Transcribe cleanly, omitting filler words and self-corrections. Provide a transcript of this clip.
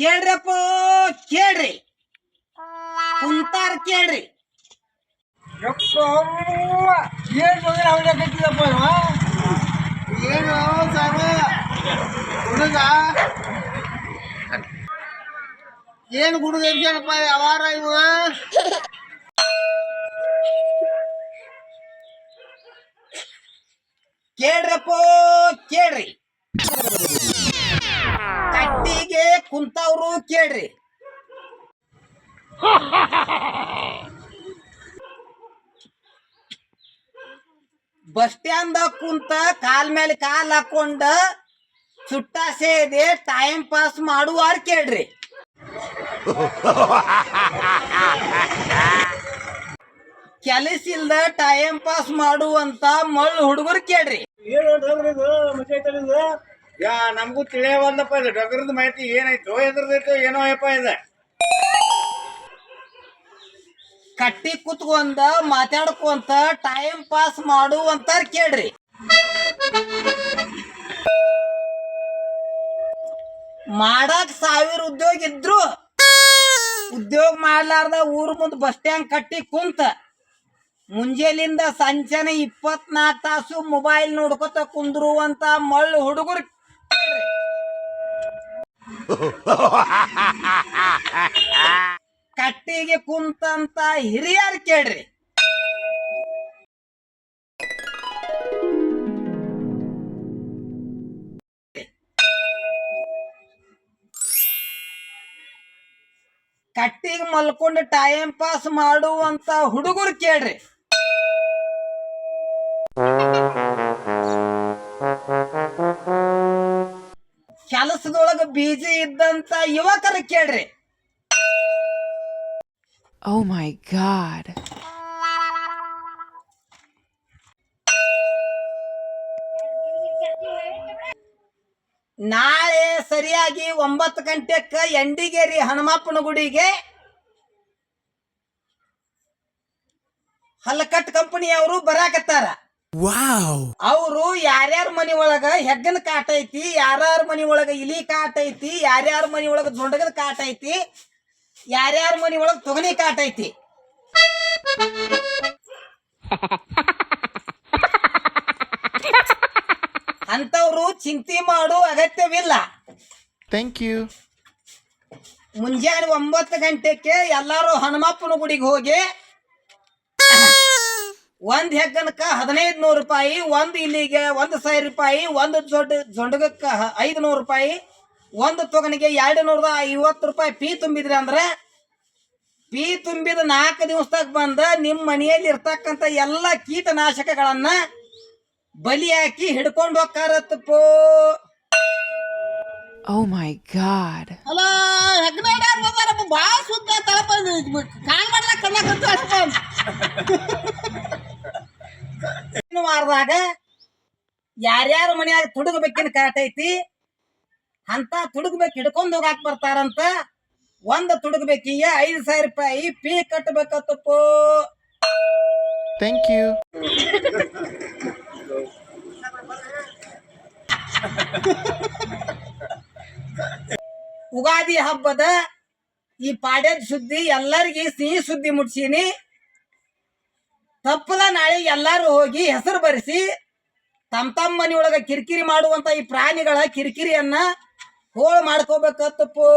ಕೇಳ್ರಪ್ಪ ಕೇಳ್ರಿ ಕುಂತಾರ ಕೇಳ್ರಿ ಏನು ಸಾಗ ಹುಡುಗ ಏನು ಹುಡುಗ ಎಬ್ಸೇನಪ್ಪ ಯಾವಾರ ಇವ ಕೇಳ್ರಪ್ಪ ಕೇಳ್ರಿ ಕಟ್ಟಿಗೆ ಕುಂತವ್ರು ಕೇಳ್ರಿ ಬಸ್ ಸ್ಟ್ಯಾಂಡ್ ಕುಂತ ಕಾಲ್ ಮೇಲೆ ಕಾಲ್ ಹಾಕೊಂಡ ಸುಟ್ಟ ಸೇದೆ ಟೈಮ್ ಪಾಸ್ ಮಾಡುವಾರ ಕೇಳ್ರಿ ಕೆಲಸ ಇಲ್ದ ಟೈಮ್ ಪಾಸ್ ಮಾಡುವಂತ ಮಳ್ಳು ಹುಡುಗರು ಕೇಳ್ರಿ ಯಾ ನಮಗೂ ತಿಳಿಯವಲ್ಲಪ್ಪ ಇದು ಡಗರದ ಮಾಹಿತಿ ಏನಾಯ್ತು ಎದ್ರದೈತು ಏನೋ ಅಯ್ಯಪ್ಪ ಇದೆ ಕಟ್ಟಿ ಕುತ್ಕೊಂಡ ಮಾತಾಡ್ಕೊಂತ ಟೈಮ್ ಪಾಸ್ ಮಾಡುವಂತ ಕೇಳ್ರಿ ಮಾಡಾಕ್ 1000 ಉದ್ಯೋಗ ಇದ್ರು ಉದ್ಯೋಗ ಮಾಡ್ಲಾರ್ದ ಊರ್ ಮುಂದ್ ಬಸ್ ಸ್ಟ್ಯಾಂಡ್ ಕಟ್ಟಿ ಕುಂತ ಮುಂಜಾಲಿಂದ ಸಂಜೆನ 24 ತಾಸು ಮೊಬೈಲ್ ನೋಡ್ಕೊತ ಕುಂದ್ರುವಂತ ಮಳ್ಳು ಹುಡುಗರು ಕಟ್ಟಿಗೆ ಕುಂತಂತ ಹಿರಿಯರ್ ಕೇಳ್ರಿ ಕಟ್ಟಿಗೆ ಮಲ್ಕೊಂಡು ಟೈಮ್ ಪಾಸ್ ಮಾಡುವಂತ ಹುಡುಗರು ಕೇಳ್ರಿ ಕೆಲಸದೊಳಗ ಬಿಜಿ ಇದ್ದಂತ ಯುವಕರು ಕೇಳ್ರಿ Oh my God. ನಾಳೆ ಸರಿಯಾಗಿ 9 ಗಂಟೆಕ್ಕ ಎಂಡಿಗೇರಿ ಹನುಮಪ್ಪನ ಗುಡಿಗೆ ಹಲಕಟ್ ಕಂಪನಿಯವರು ಬರಾಕತ್ತಾರ ಅವರು ಯಾರ್ಯಾರ ಮನಿ ಒಳಗ ಹೆಗ್ಗನ ಕಾಟ ಐತಿ ಯಾರ್ಯಾರ ಮನಿ ಒಳಗ ಇಲಿ ಕಾಟ ಐತಿ ಯಾರ್ಯಾರ ಮನಿ ಒಳಗ ದೊಂಡಗದ ಕಾಟ ಐತಿ ಯಾರ್ಯಾರ ಮನಿ ಒಳಗ ತೊಗನಿ ಕಾಟ ಐತಿ ಅಂತವ್ರು ಚಿಂತೆ ಮಾಡೋ ಅಗತ್ಯವಿಲ್ಲ. Thank you. ಮುಂಜಾನೆ 9 ಗಂಟೆಗೆ ಎಲ್ಲಾರು ಹನುಮಪ್ಪನ ಗುಡಿಗೆ ಹೋಗಿ ಒಂದ್ ಹೆಗ್ಗನಕ್ಕ 1500 ರೂಪಾಯಿ, ಒಂದ್ ಇಲ್ಲಿಗೆ 1000 ರೂಪಾಯಿ, ಒಂದು ಜೊಂಡಗಕ್ಕ 500 ರೂಪಾಯಿ, ಒಂದು ತೊಗನಿಗೆ 250 ರೂಪಾಯಿ ಫೀ ತುಂಬಿದ್ರಿ ಅಂದ್ರೆ ಫೀ ತುಂಬಿದ 4 ದಿವಸದಾಗ ಬಂದ ನಿಮ್ಮ ಮನೆಯಲ್ಲಿ ಇರ್ತಕ್ಕಂಥ ಎಲ್ಲ ಕೀಟನಾಶಕಗಳನ್ನ ಬಲಿ ಹಾಕಿ ಹಿಡ್ಕೊಂಡು ಹೋಗ್ತಾರತ್ತಪ್ಪೋ. Oh my God. ಅಲ್ಲ ಹೆಗ್ನಾಡ್ಯಾರ ಬಂದಾರಪ್ಪ, ಭಾಳ ಸುದ್ದ ತಳಪ ಕಾಣ್ ಮಾಡ್ಲಾಕ ಕಣ್ಣಾಕಂತ ವಾರದಾಗ ಯಾರ್ಯಾರ ಮನ್ಯಾಗ ತುಡುಗಬೇಕಿನ ಕಾಟ ಐತಿ ಅಂತ ತುಡುಗಬೇಕು ಹಿಡ್ಕೊಂಡು ಹೋಗಾಕ್ ಬರ್ತಾರಂತ. ಒಂದು ತುಡುಗಬೇಕಿಗೆ 5000 ರೂಪಾಯಿ ಫೀ ಕಟ್ಟಬೇಕತ್ತಪ್ಪೋ. Thank you. ಉಗಾದಿ ಹಬ್ಬದ ಈ ಪಾಡ್ಯದ ಸುದ್ದಿ ಎಲ್ಲರಿಗೆ ಸಿಹಿ ಸುದ್ದಿ ಮುಟ್ಸೀನಿ. ತಪ್ಪದ ನಾಳೆ ಎಲ್ಲಾರು ಹೋಗಿ ಹೆಸರು ಬರೆಸಿ ತಮ್ಮ ಮನೆಯೊಳಗ ಕಿರಿಕಿರಿ ಮಾಡುವಂತ ಈ ಪ್ರಾಣಿಗಳ ಕಿರಿಕಿರಿಯನ್ನ ಹೋಳು ಮಾಡ್ಕೋಬೇಕತ್ತಪ್ಪೋ.